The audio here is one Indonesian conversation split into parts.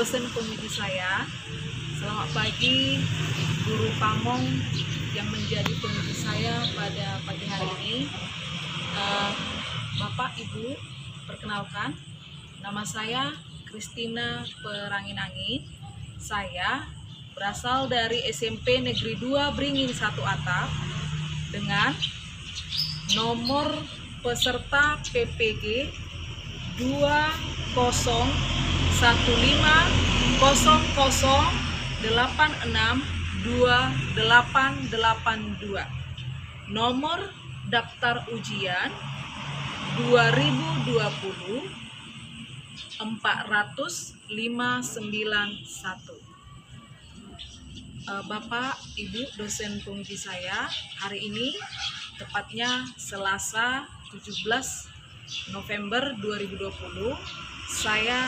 dosen penguji saya. Selamat pagi guru Pamong yang menjadi penguji saya pada pagi hari ini. Bapak, Ibu, perkenalkan, nama saya Kristina Peranginangin. Saya berasal dari SMP Negeri 2 Beringin 1 Atap dengan nomor peserta PPG 20.150.862882. Nomor daftar ujian 2020-40591. Bapak, Ibu, dosen penguji saya, hari ini tepatnya Selasa 17 November 2020, saya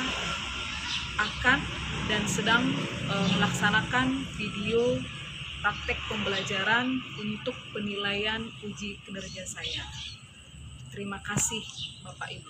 akan dan sedang melaksanakan video praktek pembelajaran untuk penilaian uji kinerja saya. Terima kasih Bapak Ibu.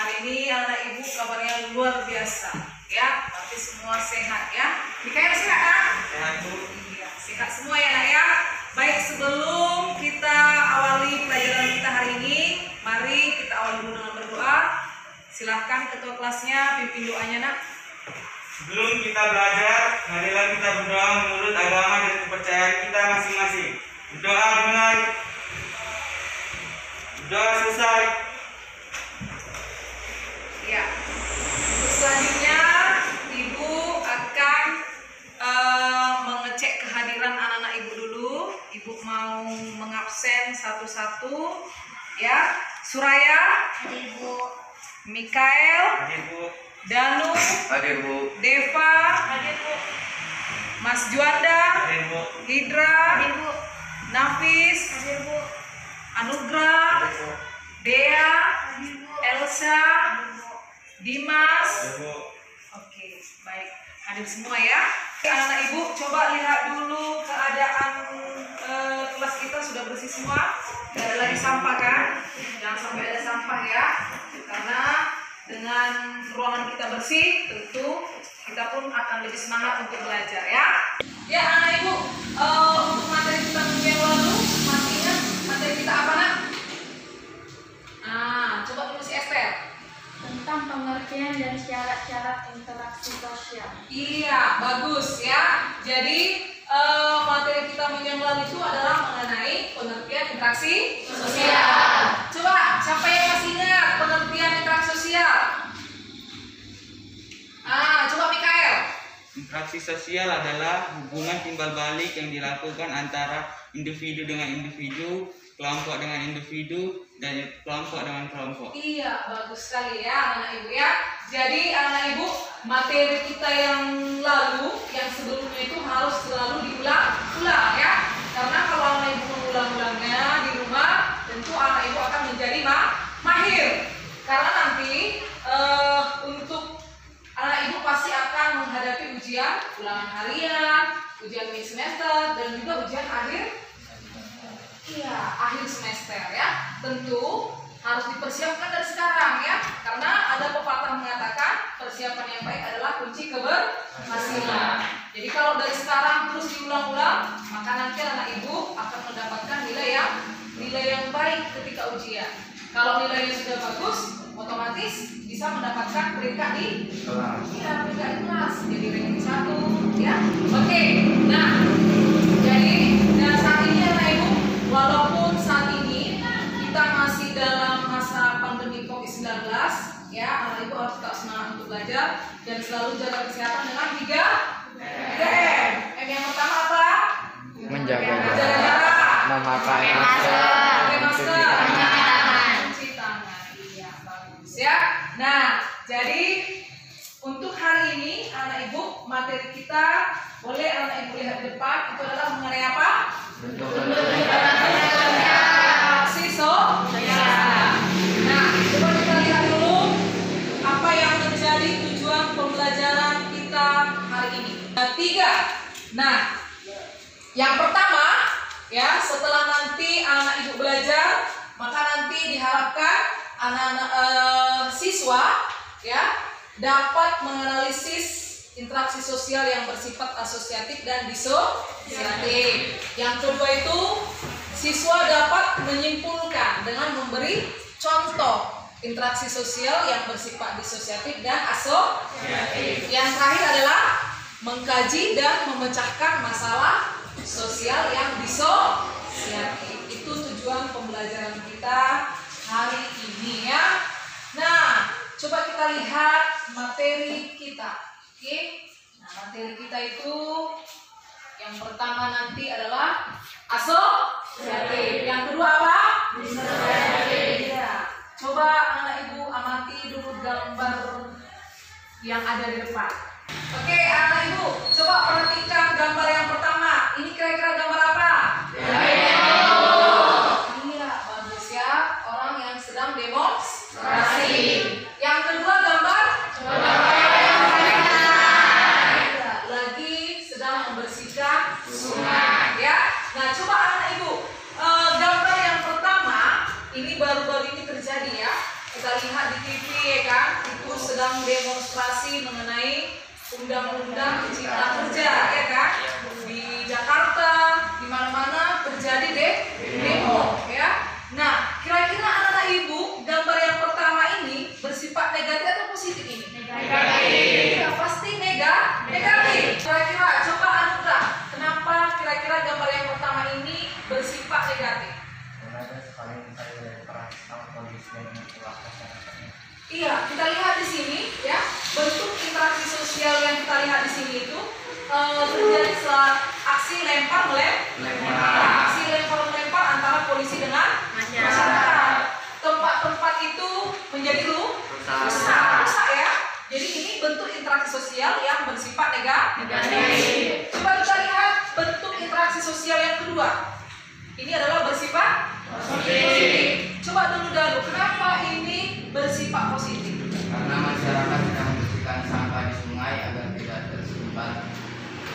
Hari ini anak ibu kabarnya luar biasa ya, tapi semua sehat ya. Mikael sehat kan? Sehat Bu. Iya, sehat semua ya nak ya. Baik, sebelum kita awali pelajaran kita hari ini, mari kita awali dulu dengan berdoa. Silahkan ketua kelasnya pimpin doanya nak. Sebelum kita belajar, marilah kita berdoa menurut agama dan kepercayaan kita masing-masing. Berdoa dengan berdoa selesai. Ya, selanjutnya Ibu akan mengecek kehadiran anak-anak Ibu dulu. Ibu mau mengabsen satu-satu ya. Suraya, Hadir Bu. Mikael, Hadir Bu. Danu, Hadir Bu. Deva, Hadir Bu. Mas Juanda, Hadir Bu. Hidra, Hadir Bu. Nafis, Hadir Bu. Anugrah, Dea, Hadir Bu. Elsa, Dimas. Hadir Bu. Oke, baik. Hadir semua ya. Anak-anak Ibu, coba lihat dulu keadaan kelas kita sudah bersih semua. Tidak ada lagi sampah kan? Jangan sampai ada sampah ya. Karena dengan ruangan kita bersih, tentu kita pun akan lebih semangat untuk belajar ya. Ya anak Ibu, untuk materi kita minggu yang lalu, masih ingat materi kita apa nak? Coba tulis si Esther. Tentang pengertian dan syarat-syarat interaksi sosial. Iya, bagus ya. Jadi materi kita minggu yang lalu itu adalah mengenai pengertian interaksi sosial. Coba, siapa yang masih ingat pengertian interaksi sosial? Coba Mikael. Interaksi sosial adalah hubungan timbal balik yang dilakukan antara individu dengan individu, kelompok dengan individu, dan kelompok dengan kelompok. Iya, bagus sekali ya anak ibu ya. Jadi anak ibu, materi kita yang lalu, yang sebelumnya itu harus selalu diulang-ulang ya. Karena kalau anak ibu mengulang-ulangnya di rumah, tentu anak ibu akan menjadi mahir. Karena nanti untuk anak ibu pasti akan menghadapi ujian ulangan harian, ujian mid semester, dan juga ujian akhir semester ya. Tentu harus dipersiapkan dari sekarang ya, karena ada pepatah mengatakan persiapan yang baik adalah kunci keberhasilan. Jadi kalau dari sekarang terus diulang-ulang, maka nanti anak ibu akan mendapatkan nilai yang baik ketika ujian. Kalau nilainya sudah bagus, otomatis bisa mendapatkan peringkat di kelas, jadi ranking 1 ya. Oke, nah jadi saat ini anak ibu, walaupun saat ini kita masih dalam masa pandemi COVID-19 ya, anak ibu harus tetap semangat untuk belajar dan selalu jaga kesehatan dengan 3M. M yang pertama apa? Menjaga jarak, memakai pakai masker, jadi untuk hari ini anak ibu materi kita boleh anak ibu lihat di depan itu adalah mengenai apa? Aksi sosial. Nah, coba kita lihat dulu apa yang menjadi tujuan pembelajaran kita hari ini. 3. Nah, yang pertama ya, setelah nanti anak ibu belajar, maka nanti diharapkan anak-anak siswa ya dapat menganalisis interaksi sosial yang bersifat asosiatif dan disosiatif. Yang kedua itu siswa dapat menyimpulkan dengan memberi contoh interaksi sosial yang bersifat disosiatif dan asosiatif. Yang terakhir adalah mengkaji dan memecahkan masalah sosial yang disosiatif. Itu tujuan pembelajaran kita hari ini ya. Nah, coba kita lihat materi kita. Oke. Nah, materi kita itu yang pertama nanti adalah asosiatif. Yang kedua apa? Disosiatif. Ya. Coba anak ibu amati dulu gambar yang ada di depan. Oke, anak ibu, coba perhatikan gambar yang pertama. Ini kira-kira gambar apa? Iya, bagus ya. Orang yang sedang demonstrasi. Yang kedua gambar? Lagi sedang membersihkan sungai. Ya. Nah, coba anak ibu, gambar yang pertama ini baru-baru ini terjadi ya. Kita lihat di TV ya kan, itu sedang demonstrasi mengenai undang-undang cipta kerja ya kan. Di Jakarta, di mana-mana terjadi demo ya. Nah, kira-kira anak-anak ibu, gambar yang pertama ini bersifat negatif atau positif ini? Negatif. Ya, pasti negatif. Kira-kira coba Anugrah, kenapa kira-kira gambar yang pertama ini bersifat negatif? Iya, kita lihat di sini ya, bentuk interaksi sosial yang kita lihat di sini itu terjadi aksi lempar aksi lempar antara polisi dengan masyarakat. Tempat-tempat itu menjadi rusak ya. Jadi ini bentuk interaksi sosial yang bersifat negatif. Coba kita lihat bentuk interaksi sosial yang kedua. Ini adalah bersifat positif. Coba dulu kenapa ini bersifat positif? Karena masyarakat sedang membersihkan sampah di sungai agar tidak tersumbat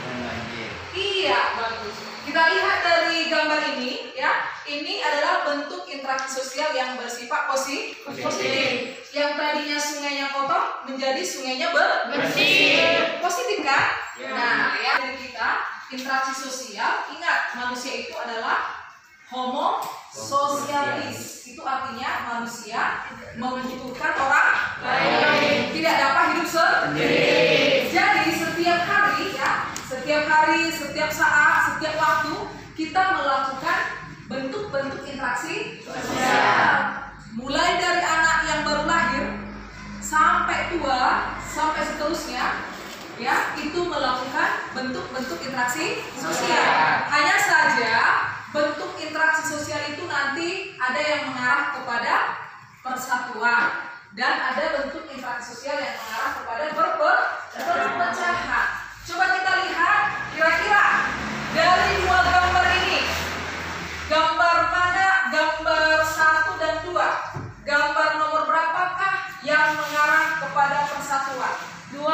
dan banjir. Iya, bagus. Kita lihat dari gambar ini ya, ini adalah bentuk interaksi sosial yang bersifat positif. Yang tadinya sungainya kotor menjadi sungainya bersih. Positif kan? Ya. Nah, ya dari kita interaksi sosial, ingat manusia itu adalah homo sosialis. Itu artinya manusia membutuhkan orang lain, tidak dapat hidup sendiri. Jadi setiap hari, setiap saat, setiap waktu kita melakukan bentuk-bentuk interaksi sosial. Mulai dari anak yang baru lahir sampai tua, sampai seterusnya, ya itu melakukan bentuk-bentuk interaksi sosial. Hanya saja bentuk interaksi sosial itu nanti ada yang mengarah kepada persatuan dan ada bentuk interaksi sosial yang mengarah kepada perpecahan. Coba kita lihat kira-kira dari dua gambar ini, gambar mana? Gambar 1 dan 2. Gambar nomor berapakah yang mengarah kepada persatuan? 2.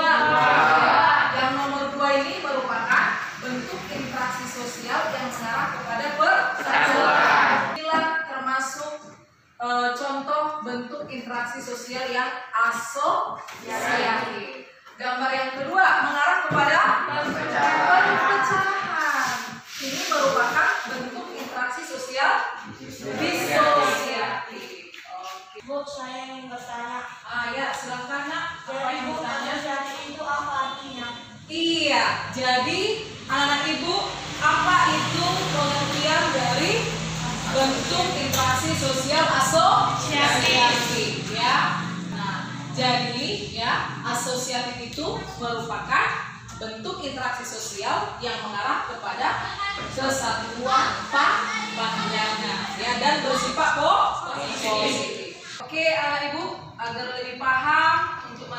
Yang nomor 2 ini merupakan bentuk interaksi sosial yang mengarah kepada persatuan. Inilah termasuk contoh bentuk interaksi sosial yang asosiatif. Gambar yang kedua mengarah kepada perpecahan. Ini merupakan bentuk interaksi sosial disosiatif. Bu, saya ingin bertanya. Ya, silakan nak. Apa yang Ibu, bertanya? asosiatif itu apa artinya? Iya, jadi anak-anak ibu, apa itu pengertian dari bentuk interaksi sosial asosiatif? Ya, nah, jadi ya asosiatif itu merupakan bentuk interaksi sosial yang mengarah kepada kesatuan pandangan, ya, dan bersifat positif. Oke, anak ibu, agar lebih paham untuk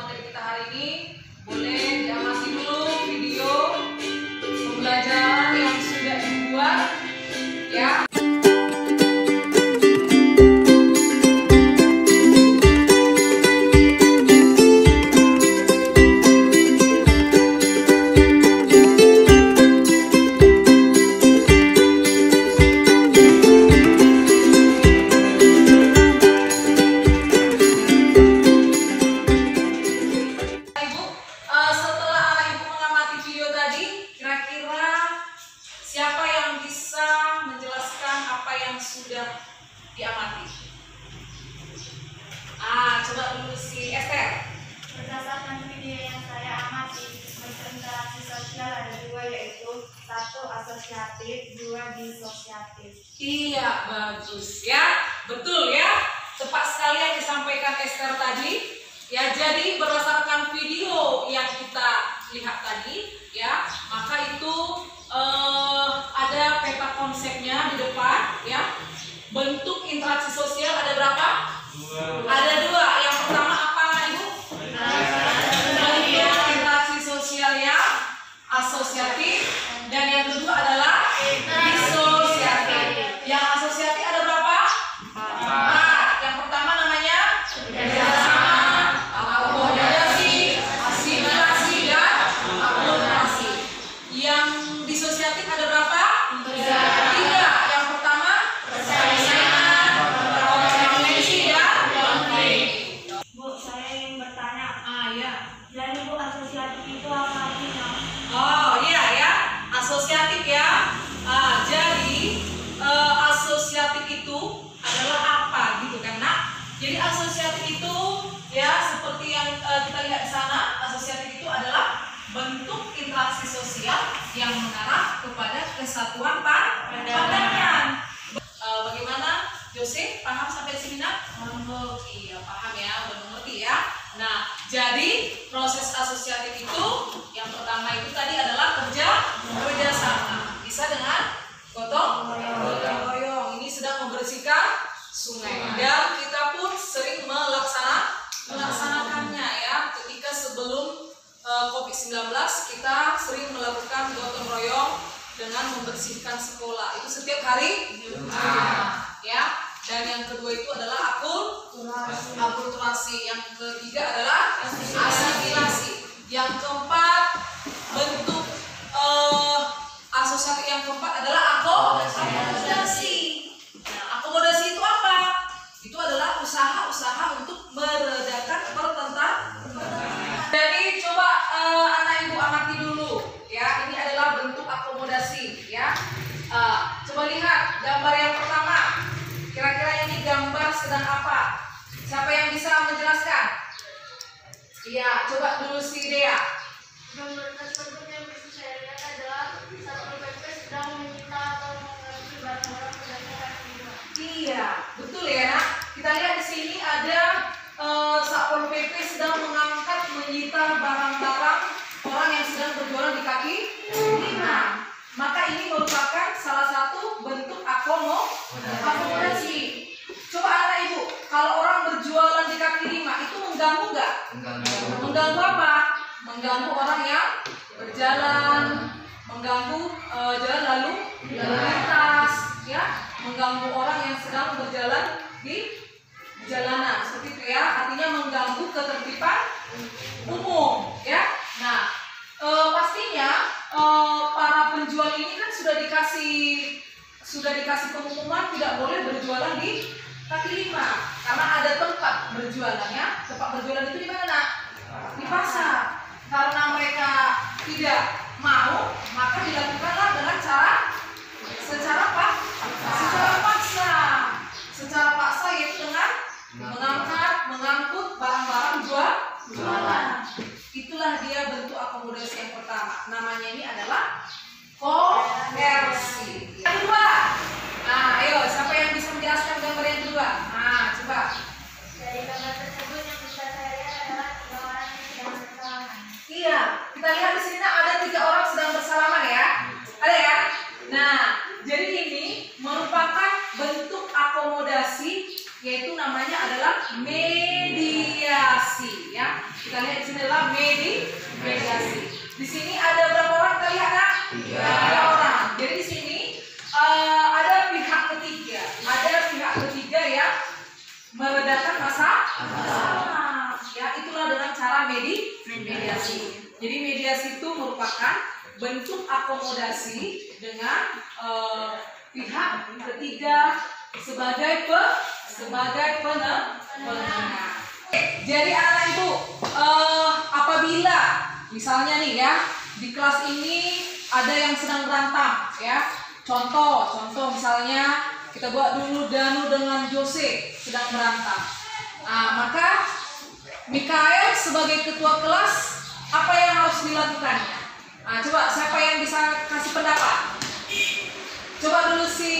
sosial ada dua, yaitu satu asosiatif, dua disosiatif. Iya, bagus ya. Betul ya. Tepat sekali yang disampaikan Esther tadi. Ya, jadi berdasarkan video yang kita lihat tadi, ya, maka itu ada peta konsepnya di depan, ya. Bentuk interaksi sosial ada berapa? Ada dua. Yang pertama apa, Ibu? Bentuk interaksi sosial yang asosiatif, dan yang kedua adalah disosiatif. Yang asosiatif ada berapa? Yang pertama namanya kerjasama, akomodasi, asimilasi, dan akulturasi. Yang disosiatif ada berapa? Tiga. Yang pertama persaingan, konvensi, dan konflik. Bu, saya ingin bertanya. Ya. Jadi Bu, asosiatif itu apa artinya? Oh iya ya, asosiatif ya. Jadi asosiatif itu adalah apa gitu kan, Nak? Jadi asosiatif itu ya seperti yang kita lihat di sana, asosiatif itu adalah bentuk interaksi sosial yang mengarah kepada kesatuan pandangan. Bagaimana, Jose? Paham sampai sini, Nak? Iya, paham ya, udah mengerti ya. Nah, jadi proses asosiatif itu yang pertama itu tadi adalah kerjasama. Bisa dengan gotong royong. Ini sedang membersihkan sungai, dan kita pun sering melaksanakannya ya. Ketika sebelum COVID-19 kita sering melakukan gotong royong dengan membersihkan sekolah. Itu setiap hari Jumat ya. Dan yang kedua itu adalah akulturasi. Yang ketiga adalah asimilasi. Yang keempat, bentuk asosiatif yang keempat adalah akomodasi. Nah, akomodasi itu apa? Itu adalah usaha-usaha untuk meredakan pertentangan. Jadi coba anak ibu amati dulu ya. Ini adalah bentuk akomodasi ya. Coba lihat gambar yang pertama. Kira-kira ini gambar sedang apa? Siapa yang bisa menjelaskan? Iya, coba dulu si Dea. Gambar tersebut yang bisa saya lihat adalah Satpol PP sedang menyita atau mengambil barang-barang perdagangan jiwa. Iya, betul ya, Nak. Kita lihat di sini ada Satpol PP sedang menyita barang-barang orang yang sedang berjualan di kaki lima. Maka ini merupakan salah satu bentuk akomodasi. Coba anak ibu, kalau orang berjualan di kaki lima itu mengganggu nggak? Mengganggu apa? Mengganggu orang yang berjalan, mengganggu jalan lalu lintas, ya, mengganggu orang yang sedang berjalan di jalanan, seperti itu ya. Artinya mengganggu ketertiban umum, ya. Nah, pastinya para penjual ini kan sudah dikasih pengumuman tidak boleh berjualan di kaki lima karena ada tempat berjualannya. Tempat berjualan itu di mana, Nak? Di pasar. Karena mereka tidak mau, maka dilakukanlah dengan secara paksa, yaitu dengan mengangkut barang-barang jualan. Itulah dia bentuk akomodasi yang pertama. Namanya ini adalah koersi. Yang kedua, nah ayo siapa yang bisa menjelaskan gambar yang kedua? Nah coba. Dari gambar tersebut yang bisa saya lihat adalah 3 orang yang sedang bersalaman. Iya, kita lihat di sini ada 3 orang sedang bersalaman ya. Ada ya? Nah, jadi ini merupakan bentuk akomodasi, yaitu namanya adalah mediasi ya. Kita lihat di sini adalah mediasi. Di sini ada berapa orang kita lihat, Nak? 3 orang. Jadi di sini ada pihak ketiga yang meredakan masalah. Ya, itulah dengan cara mediasi. Jadi mediasi itu merupakan bentuk akomodasi dengan pihak ketiga sebagai penengah. Jadi anak ibu, apabila misalnya nih ya di kelas ini ada yang sedang berantem ya, contoh misalnya kita buat dulu Danu dengan Jose sedang berantem. Nah, maka Mikael sebagai ketua kelas apa yang harus dilakukannya? Nah, coba siapa yang bisa kasih pendapat? Coba dulu si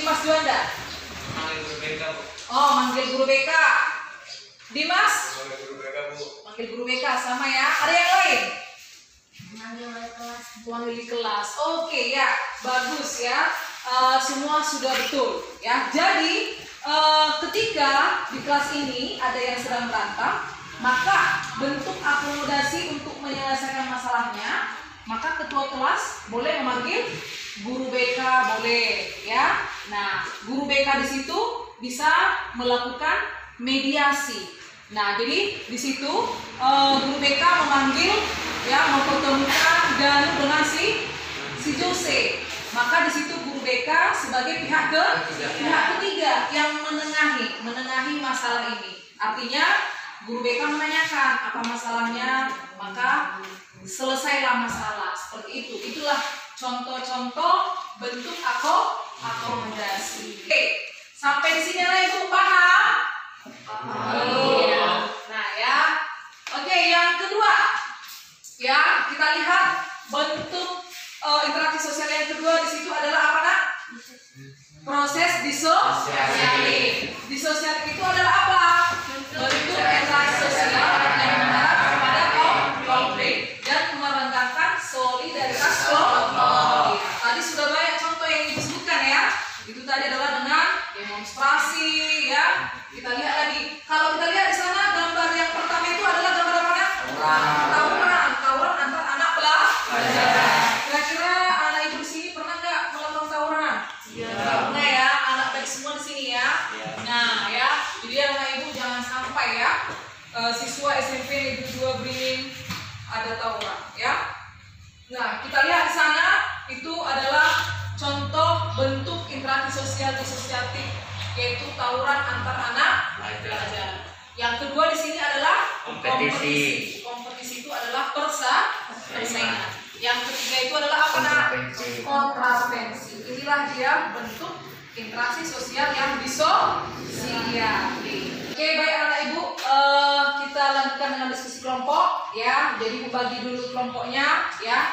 Mas Juanda. Manggil guru BK, Bu. Oh, manggil guru BK. Dimas? Manggil guru BK, Bu. Manggil guru BK sama ya. Ada yang lain? Manggil wali kelas. Manggil di kelas. Oke ya, bagus ya. Semua sudah betul ya. Jadi ketika di kelas ini ada yang sedang berantem, maka bentuk akomodasi untuk menyelesaikan masalahnya, maka ketua kelas boleh memanggil guru BK, boleh ya. Nah, guru BK di situ bisa melakukan mediasi. Nah, jadi di situ guru BK memanggil ya, mempertemukan Danu dengan si Jose. Maka di situ guru BK sebagai pihak ketiga yang menengahi masalah ini. Artinya guru BK menanyakan apa masalahnya, maka selesailah masalah. Seperti itu. Itulah contoh-contoh bentuk akomodasi. Oke, sampai di sini lah Ibu paham? Iya. Nah ya. Oke, yang kedua. Ya, kita lihat bentuk interaksi sosial yang kedua di situ adalah apa, Nak? Proses disosiatif. Disosiatif itu adalah apa? Bentuk interaksi sosial yang mengarah kepada konflik dan merendahkan solidaritas kelompok. Tadi sudah banyak contoh yang disebutkan ya. Itu tadi adalah dengan demonstrasi ya. Kita lihat lagi. Kalau kita lihat di sana gambar yang pertama itu adalah gambar apa, Nak? Tawuran antar anak pelajar. Kira-kira anak ibu di sini pernah nggak melakukan tawuran? Iya. Pernah ya, anak baik semua di sini ya. Nah ya, jadi anak ibu jangan sampai ya siswa SMP Negeri 2 Beringin ada tawuran ya. Nah, kita lihat di sana itu adalah contoh bentuk interaksi sosial disosiatif, yaitu tawuran antar anak pelajar. Yang kedua di sini adalah kompetisi. Kompetisi itu adalah persaingan. Yang ketiga itu adalah apa, Nak? Kontravensi. Inilah dia bentuk interaksi sosial yang disosiatif. Oke, baik anak ibu, kita lanjutkan dengan diskusi kelompok ya. Jadi membagi dulu kelompoknya ya.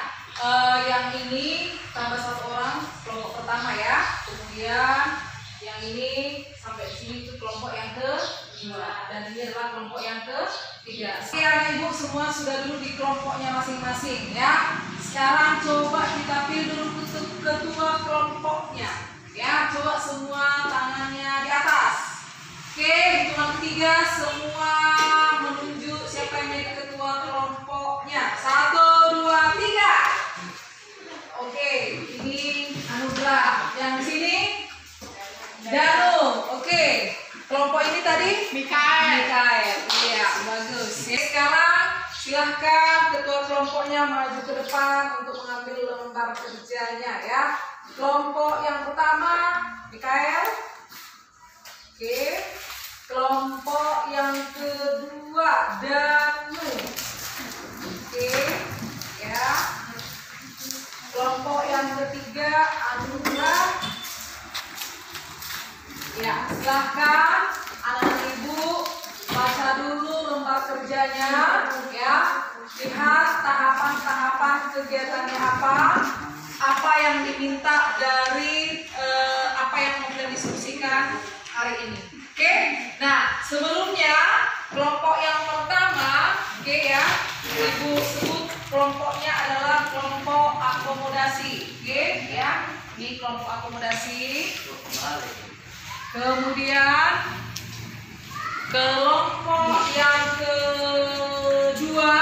Yang ini tambah 1 orang kelompok pertama ya. Kemudian yang ini sampai sini itu kelompok yang kedua, dan ini adalah kelompok yang ketiga. Oke, anak ibu semua sudah dulu di kelompoknya masing-masing ya. Sekarang coba kita pilih dulu ketua kelompoknya ya. Coba semua tangannya di atas. Oke, hitungan ketiga semua menunjuk siapa yang jadi ketua kelompoknya. 1, 2, 3. Oke, ini Anugrah. Yang di sini Danu. Oke, kelompok ini tadi Mikael. Iya, bagus. Ya, sekarang silahkan ketua kelompoknya maju ke depan untuk mengambil lembar kerjanya ya. Kelompok yang pertama Mikael. Oke. Kelompok yang kedua Danu. Oke, ya. Kelompok yang ketiga Anugrah. Ya, silahkan anak-anak ibu baca dulu lembar kerjanya ya. Lihat tahapan-tahapan kegiatannya apa yang diminta dari apa yang mau kita diskusikan hari ini. Oke, nah sebelumnya kelompok yang pertama, oke ya, ibu sebut kelompoknya adalah kelompok akomodasi, oke ya. Ini kelompok akomodasi. Kemudian kelompok yang kedua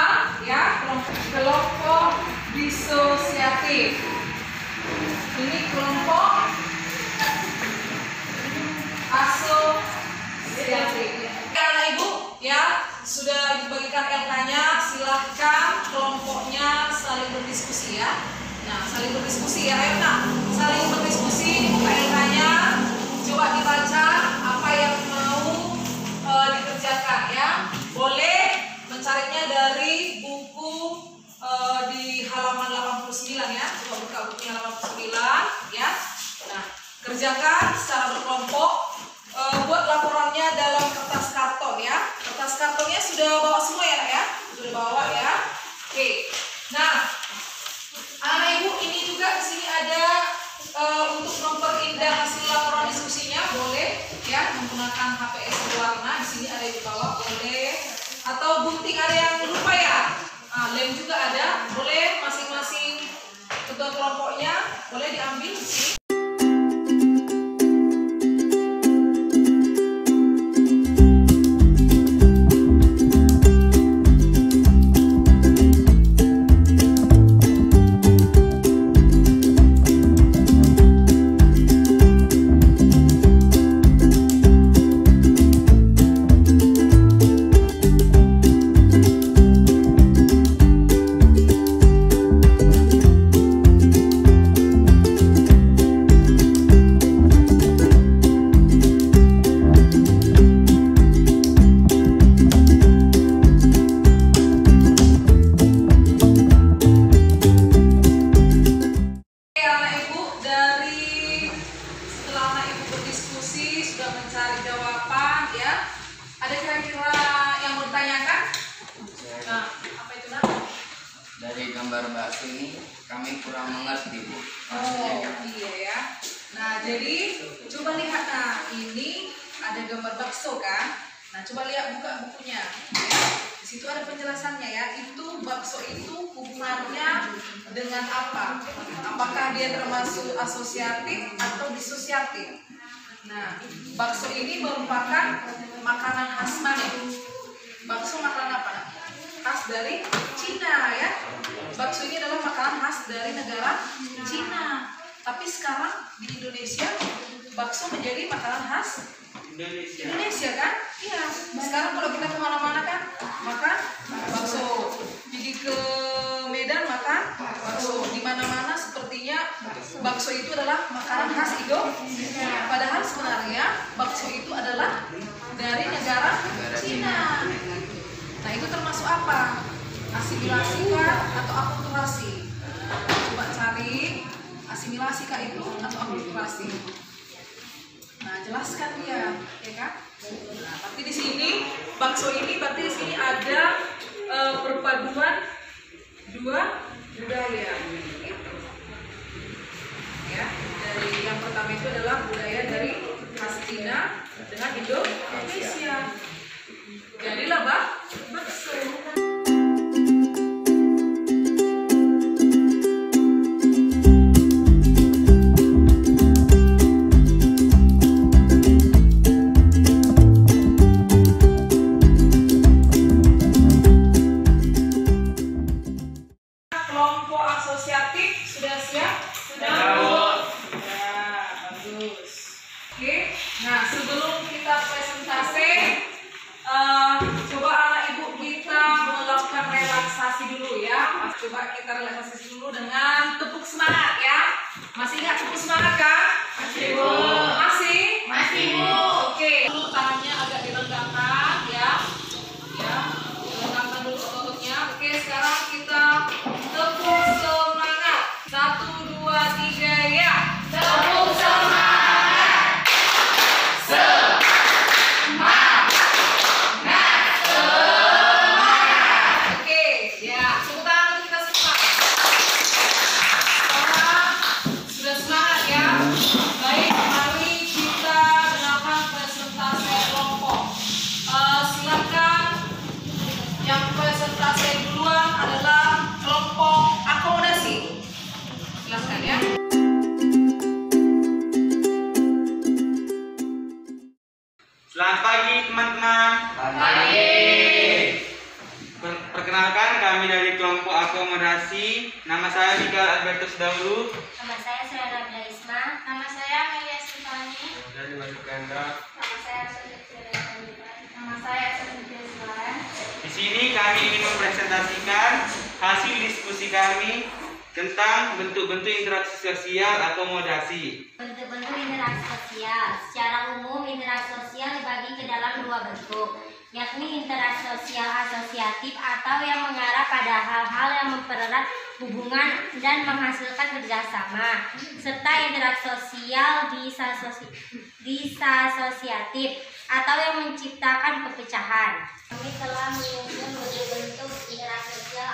ya, kelompok disosiatif. Ini kelompok asosiatif. Anak ibu ya sudah dibagikan LK-nya, silahkan kelompoknya saling berdiskusi ya. Nah, saling berdiskusi ya, ayo nak, saling berdiskusi, dibuka LK-nya. Coba dibaca apa yang mau dikerjakan ya. Boleh mencarinya dari buku di halaman 89 ya. Coba buka bukunya halaman 89 ya. Nah, kerjakan secara berkelompok. Buat laporannya dalam kertas karton ya. Kertas kartonnya sudah bawa semua ya, Nak ya? Sudah bawa ya. Oke. Nah, Nah, apa itu nak? Dari gambar bakso ini kami kurang mengerti, Bu. Oh iya ya. Nah jadi coba lihat, nah ini ada gambar bakso kan. Nah coba lihat, buka bukunya. Ya. Di situ ada penjelasannya ya. Itu bakso itu hubungannya dengan apa? Apakah dia termasuk asosiatif atau disosiatif? Nah bakso ini merupakan makanan khas mana? Bakso makanan apa? Khas dari Cina ya. Bakso ini adalah makanan khas dari negara Cina. Tapi sekarang di Indonesia bakso menjadi makanan khas Indonesia kan? Iya. Sekarang kalau kita kemana-mana kan makan bakso. Pergi ke Medan makan bakso. Di mana-mana sepertinya bakso itu adalah makanan khas Indonesia. Padahal sebenarnya bakso itu adalah dari negara Cina. Nah itu termasuk apa? Asimilasi kah atau akulturasi? Coba cari asimilasi kah itu atau akulturasi? Nah jelaskan dia, ya kan? Nah, tapi di sini bakso ini berarti di sini ada perpaduan dua budaya. Gitu. Ya, dari yang pertama itu adalah budaya dari khas Cina dengan Indonesia. Jadilah bakso. Kelompok asosiatif sudah siap? Sudah. Nah, bagus. Oke. Nah, sebelum kita presentasi, coba anak ibu kita melakukan relaksasi dulu ya. Coba kita relaksasi dulu dengan tepuk semangat ya. Masih ingat tepuk semangat kan? Masih Bu. Masih? Masih Bu. Oke. Dulu tangannya agak dilenggangkan ya. Ya, dilenggangkan dulu ototnya. Oke, sekarang kita tepuk semangat. 1, 2, 3 ya. Tepuk semangat. Selamat pagi teman-teman. Pagi. Perkenalkan, kami dari kelompok akomodasi. Nama saya Mikael Albertus Daulu. Nama saya Serena Blaisma. Nama saya Amelia Stefani. Dari Batu Ganda. Nama saya Nama saya Sofia. Di sini kami ingin mempresentasikan hasil diskusi kami tentang bentuk-bentuk interaksi sosial akomodasi. Bentuk-bentuk interaksi sosial. Secara umum, interaksi sosial dibagi ke dalam dua bentuk, yakni interaksi sosial asosiatif atau yang mengarah pada hal-hal yang mempererat hubungan dan menghasilkan kerjasama, serta interaksi sosial disasosiatif atau yang menciptakan perpecahan. Kami telah menyusun bentuk-bentuk interaksi sosial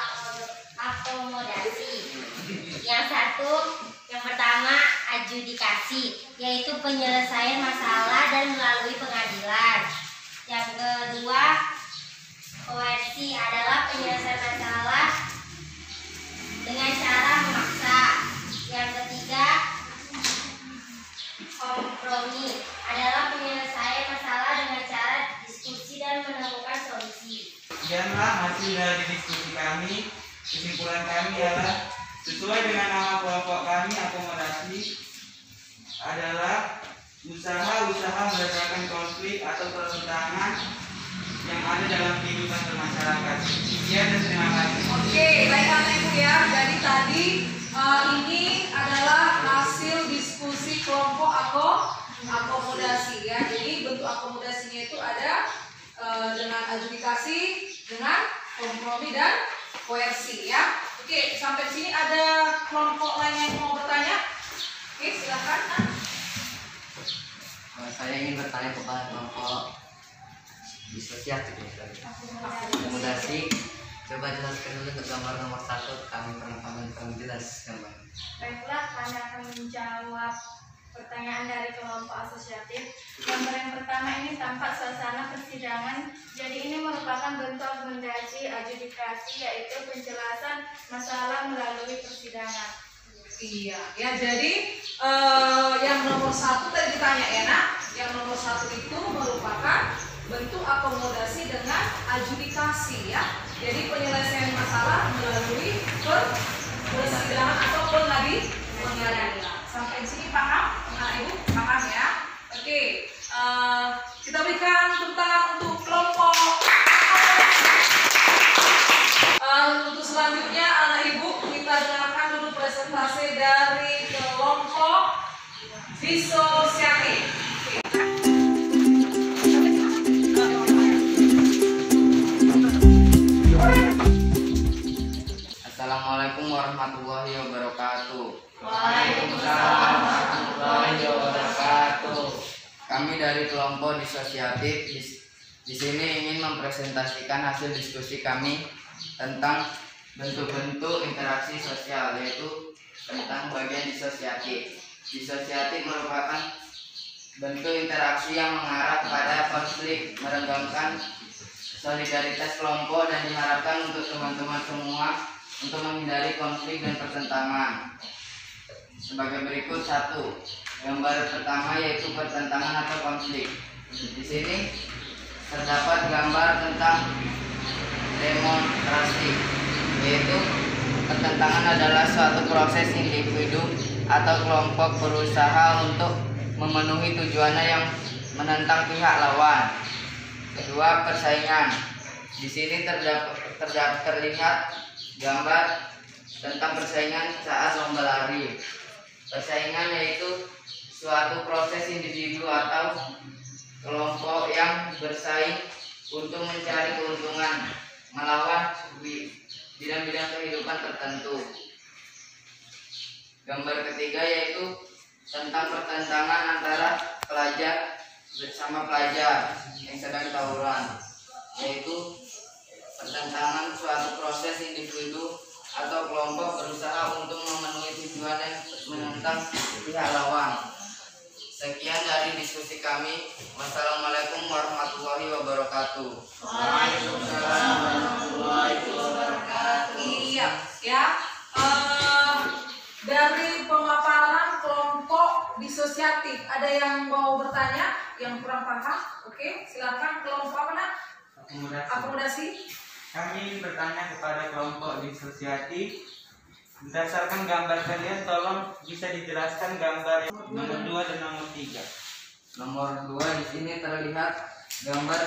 akomodasi. Yang pertama, adjudikasi, yaitu penyelesaian masalah dan melalui pengadilan. Yang kedua, koersi adalah penyelesaian masalah dengan cara memaksa. Yang ketiga, kompromi adalah penyelesaian masalah dengan cara diskusi dan menemukan solusi. Sekianlah hasil dari diskusi kami. Kesimpulan kami adalah sesuai dengan nama kelompok kami, akomodasi adalah usaha-usaha meredakan konflik atau pertentangan yang ada dalam kehidupan bermasyarakat. Sekian dan terima kasih. Oke, baik Bapak Ibu ya. Jadi tadi ini adalah hasil diskusi kelompok akomodasi ya. Jadi bentuk akomodasinya itu ada dengan adjudikasi, dengan kompromi dan koersi ya. Oke, sampai sini ada kelompok lain yang mau bertanya? Oke, silakan. Saya ingin bertanya kepada kelompok disosiatif, akomodasi. coba jelaskan dulu untuk gambar nomor 1. Kami kurang jelas gambar. Baiklah, kami akan menjawab pertanyaan dari kelompok asosiatif. Gambar yang pertama ini tampak suasana persidangan. Jadi ini merupakan bentuk argumentasi adjudikasi, yaitu penjelasan masalah melalui persidangan. Iya, ya jadi yang nomor 1 tadi ditanya ya nak, yang nomor 1 itu merupakan bentuk akomodasi dengan adjudikasi ya. Jadi penyelesaian masalah melalui persidangan atau pengadilan. Sampai sini paham? Anak ibu paham ya? Oke, kita berikan tepuk tangan untuk kelompok. Untuk selanjutnya anak ibu kita dengarkan dulu presentasi dari kelompok disosiatif. Assalamualaikum warahmatullahi wabarakatuh. Waalaikumsalam warahmatullahi wabarakatuh. Kami dari kelompok disosiatif di sini ingin mempresentasikan hasil diskusi kami tentang bentuk-bentuk interaksi sosial, yaitu tentang bagian disosiatif. Disosiatif merupakan bentuk interaksi yang mengarah kepada konflik, merenggangkan solidaritas kelompok, dan diharapkan untuk teman-teman semua untuk menghindari konflik dan pertentangan. Sebagai berikut: 1. Gambar pertama yaitu pertentangan atau konflik. Di sini terdapat gambar tentang demonstrasi, yaitu pertentangan adalah suatu proses individu atau kelompok berusaha untuk memenuhi tujuannya yang menentang pihak lawan. Kedua, persaingan. Di sini terlihat gambar tentang persaingan saat lomba lari. Persaingan yaitu suatu proses individu atau kelompok yang bersaing untuk mencari keuntungan melawan bidang-bidang kehidupan tertentu. Gambar ketiga yaitu tentang pertentangan antara pelajar bersama pelajar yang sedang tawuran, yaitu pertentangan suatu proses individu atau kelompok berusaha untuk memenuhi tujuan yang menentang pihak lawan. Sekian dari diskusi kami. Wassalamualaikum warahmatullahi wabarakatuh. Waalaikumsalam warahmatullahi wabarakatuh. Iya, ya. Dari pemaparan kelompok disosiatif, ada yang mau bertanya, yang kurang paham? Oke, silakan kelompok apa nak? Akomodasi. Kami bertanya kepada kelompok disosiatif, berdasarkan gambar kalian, tolong bisa dijelaskan gambar nomor 2 dan nomor 3. Nomor 2 di sini terlihat gambar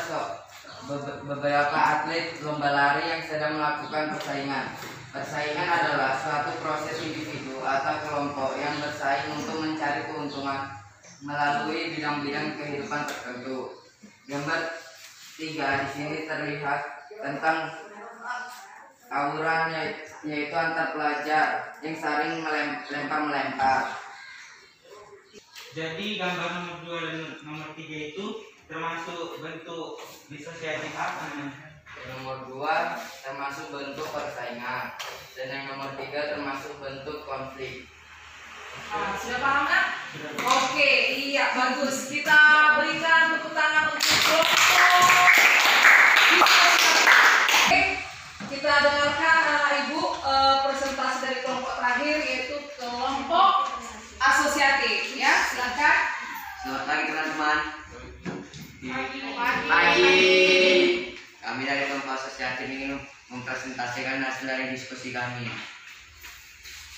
beberapa atlet lomba lari yang sedang melakukan persaingan. Persaingan adalah suatu proses individu atau kelompok yang bersaing untuk mencari keuntungan melalui bidang-bidang kehidupan tertentu. Gambar 3 di sini terlihat tentang tawuran, yaitu antar pelajar yang saling melempar. Jadi gambar nomor 2 dan nomor 3 itu termasuk bentuk disosiatif apa namanya? Nomor 2 termasuk bentuk persaingan, dan yang nomor 3 termasuk bentuk konflik. Sudah paham kan? Oke, iya bagus. Kita berikan tepuk tangan untuk kelompok. Oke, kita dengarkan anak ibu presentasi dari kelompok terakhir, yaitu kelompok asosiatif. Ya, silakan. Selamat pagi teman-teman. Pagi. Kami dari kelompok asosiatif ingin mempresentasikan hasil dari diskusi kami.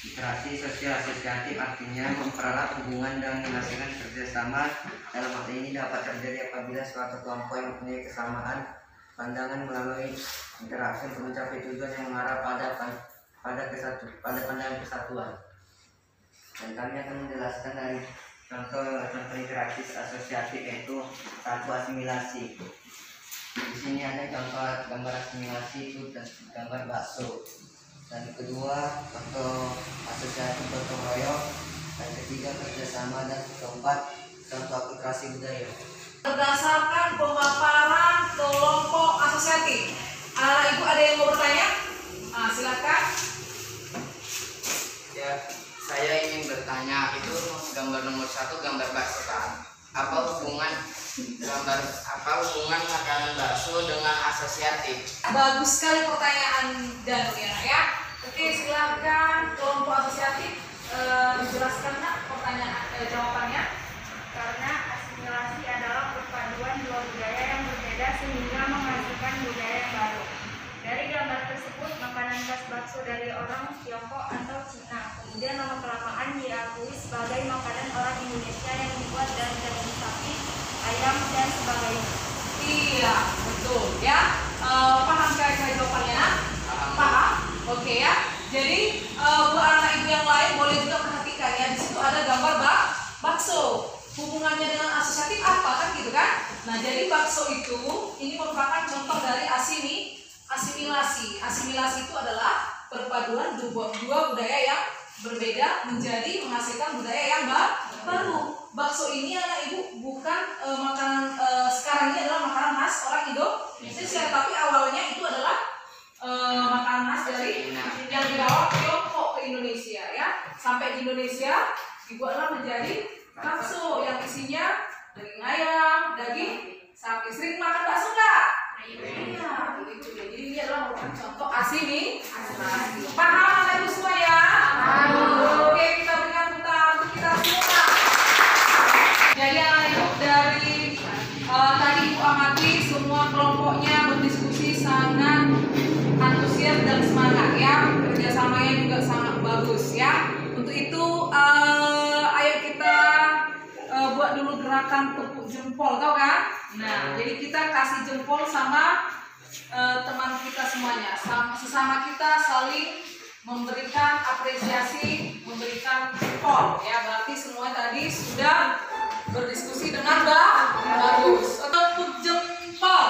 Interaksi sosial asosiatif artinya mempererat hubungan dan menghasilkan kerjasama. Dalam hal ini dapat terjadi apabila suatu kelompok yang mempunyai kesamaan pandangan melalui interaksi untuk mencapai tujuan yang mengarah pada pandangan kesatuan. Dan kami akan menjelaskan dari contoh interaksi asosiatif, yaitu 1. Asimilasi. Di sini ada contoh gambar asimilasi, itu gambar bakso. Dan kedua, contoh asosiatif gotong royong. Dan ketiga, kerjasama. Dan keempat, contoh akulturasi budaya. Berdasarkan pemaparan kelompok asosiatif, anak ibu ada yang mau bertanya? asosiatif. Bagus sekali pertanyaan Danu ya. Oke, silakan kelompok asosiatif dijelaskan nak pertanyaan jawabannya. Karena asimilasi adalah perpaduan dua budaya yang berbeda sehingga menghasilkan budaya yang baru. Dari gambar tersebut, makanan khas bakso dari orang Tiongkok atau Cina, kemudian lama-kelamaan diakui sebagai makanan orang Indonesia yang dibuat dari daging sapi, ayam, dan sebagainya. Iya, betul ya. Paham kira-kira jawabannya? Paham? Oke ya. Jadi buat anak ibu yang lain boleh juga perhatikan ya. Di situ ada gambar bakso. Hubungannya dengan asosiatif apa kan gitu kan? Nah, jadi bakso itu ini merupakan contoh dari asimilasi. Asimilasi itu adalah perpaduan dua budaya yang berbeda menjadi menghasilkan budaya yang baru. Bakso ini anak ibu bukan makanan sekarang ini adalah makanan khas orang Indonesia, tapi awalnya itu adalah makanan khas dari yang dibawa Tiongkok ke Indonesia ya. Sampai di Indonesia dibuatlah menjadi bakso yang isinya daging ayam, daging sapi. Sering makan bakso nggak? Iya, begitu. Jadi ini adalah merupakan contoh asimilasi. Paham anak ibu semua ya? Oke, kita berikan tepuk untuk kita semua. Jadi anak ibu dari tadi ibu amati semua kelompoknya berdiskusi sangat antusias dan semangat ya. Kerjasamanya juga sangat bagus ya. Untuk itu ayo kita buat dulu gerakan tepuk jempol, tau kan? Nah, jadi kita kasih jempol sama teman kita semuanya, sesama kita saling memberikan apresiasi, memberikan jempol ya. Berarti semua tadi sudah berdiskusi dengan bagus. Tepuk jempol.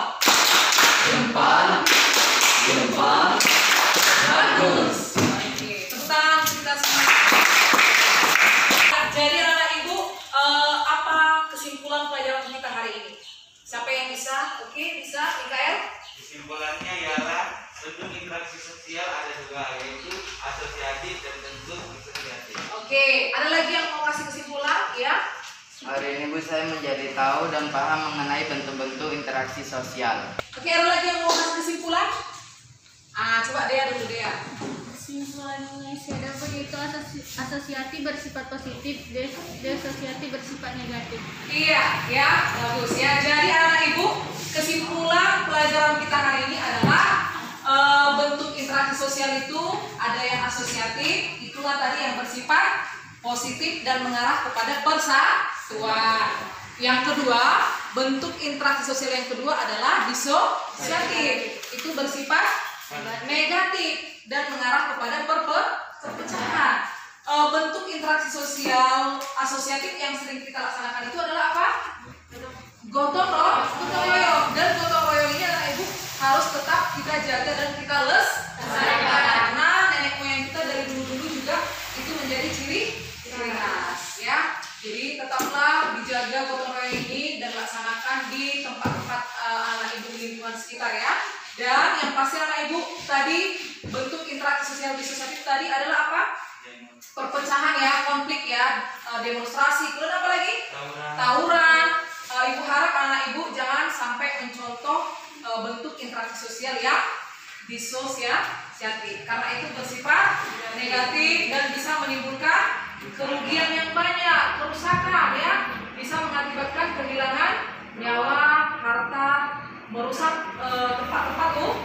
Jempol. Bagus. Oke, tentang kita semua. Jadi anak ibu, apa kesimpulan pelajaran kita hari ini? Siapa yang bisa? Oke, bisa, Mikael? Kesimpulannya ialah bentuk interaksi sosial ada dua, yaitu asosiatif dan bentuk disosiatif. Oke, ada lagi yang mau kasih kesimpulan ya? Hari ini Bu saya menjadi tahu dan paham mengenai bentuk-bentuk interaksi sosial. Oke, ada lagi yang mau kasih kesimpulan? Coba Dea dulu, Dea. Kesimpulannya saya dapat itu asosiatif bersifat positif, desosiatif bersifat negatif. Iya, ya, bagus ya. Jadi anak ibu, kesimpulan pelajaran kita hari ini adalah bentuk interaksi sosial itu ada yang asosiatif, itulah tadi yang bersifat positif dan mengarah kepada persatuan. Yang kedua, bentuk interaksi sosial yang kedua adalah disosiatif, itu bersifat negatif dan mengarah kepada perpecahan. Bentuk interaksi sosial asosiatif yang sering kita laksanakan itu adalah apa? Gotong royong. Dan gotong royong ini anak ibu harus tetap kita jaga dan kita lestarikan. Karena nenek moyang kita dari dulu juga itu menjadi ciri khas ya. Jadi tetaplah dijaga gotong royong ini dan laksanakan di tempat-tempat anak ibu di lingkungan sekitar ya. Dan yang pasti anak ibu tadi bentuk interaksi sosial disosiatif tadi adalah apa? Perpecahan ya, konflik ya, demonstrasi, kemudian apa lagi? Tawuran. Ibu harap anak ibu jangan sampai mencontoh bentuk interaksi sosial yang disosiatif karena itu bersifat negatif dan bisa menimbulkan kerugian yang banyak, kerusakan ya, bisa mengakibatkan kehilangan nyawa, harta, merusak tempat-tempat umum.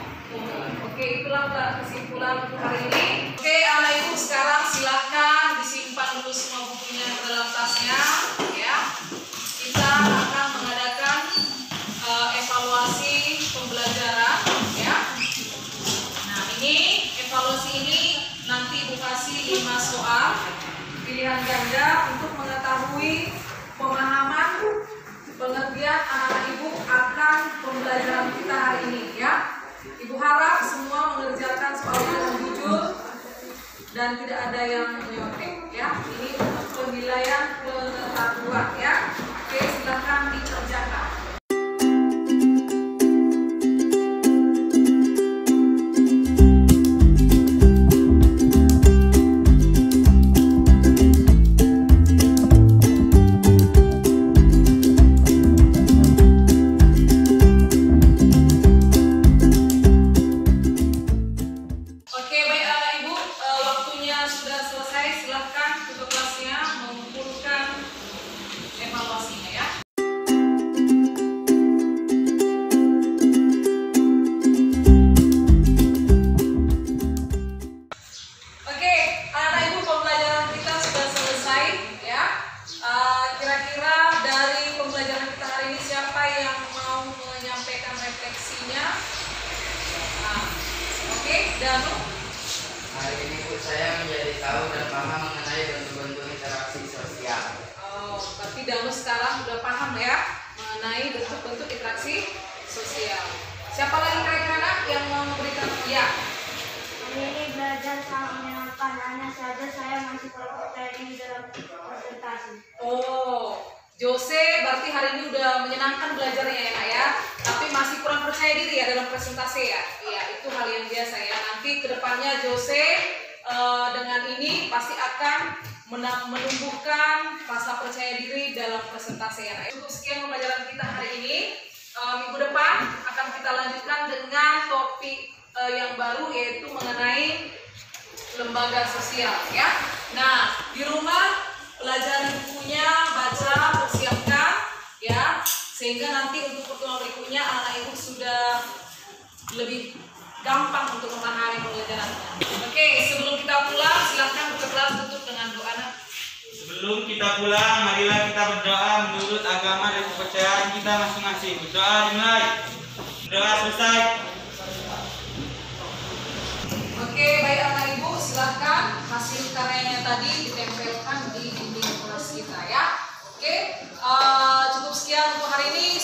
Oke, itulah kesimpulan untuk hari ini. Oke, anak ibu sekarang silahkan disimpan dulu semua bukunya ke dalam tasnya ya. Kita akan mengadakan evaluasi pembelajaran ya. Nah, ini evaluasi ini nanti ibu kasih 5 soal pilihan ganda untuk mengetahui pemahaman pengertian anak-anak ibu akan pembelajaran kita hari ini ya. Ibu harap semua mengerjakan soal dengan jujur dan tidak ada yang menyontek ya. Ini untuk penilaian pengetahuan ya. Oke, silahkan dikerjakan. tahu dan paham mengenai bentuk-bentuk interaksi sosial. Oh, berarti Danu sekarang udah paham ya mengenai bentuk-bentuk interaksi sosial. Siapa lagi kira-kira yang mau memberikan? Ya. Hari ini belajar sangat menyenangkan, hanya saja saya masih kurang percaya diri dalam presentasi. Oh, Jose berarti hari ini udah menyenangkan belajarnya ya Nak ya, tapi masih kurang percaya diri ya dalam presentasi ya. Iya, itu hal yang biasa ya. Nanti kedepannya Jose dengan ini pasti akan menumbuhkan rasa percaya diri dalam presentasi ya Nak. Cukup sekian pembelajaran kita hari ini. Minggu depan akan kita lanjutkan dengan topik yang baru, yaitu mengenai lembaga sosial ya. Nah, di rumah pelajari bukunya, baca, persiapkan ya, sehingga nanti untuk pertemuan berikutnya anak-anak ibu sudah lebih gampang untuk memahami pembelajarannya. Oke, sebelum kita pulang silahkan buka kelas tutup dengan doa. Sebelum kita pulang, marilah kita berdoa menurut agama dan kepercayaan kita masing-masing. Berdoa dimulai. Doa selesai. Oke, baik anak ibu, silahkan hasil karyanya tadi ditempelkan di dinding kelas kita ya. Oke, cukup sekian untuk hari ini.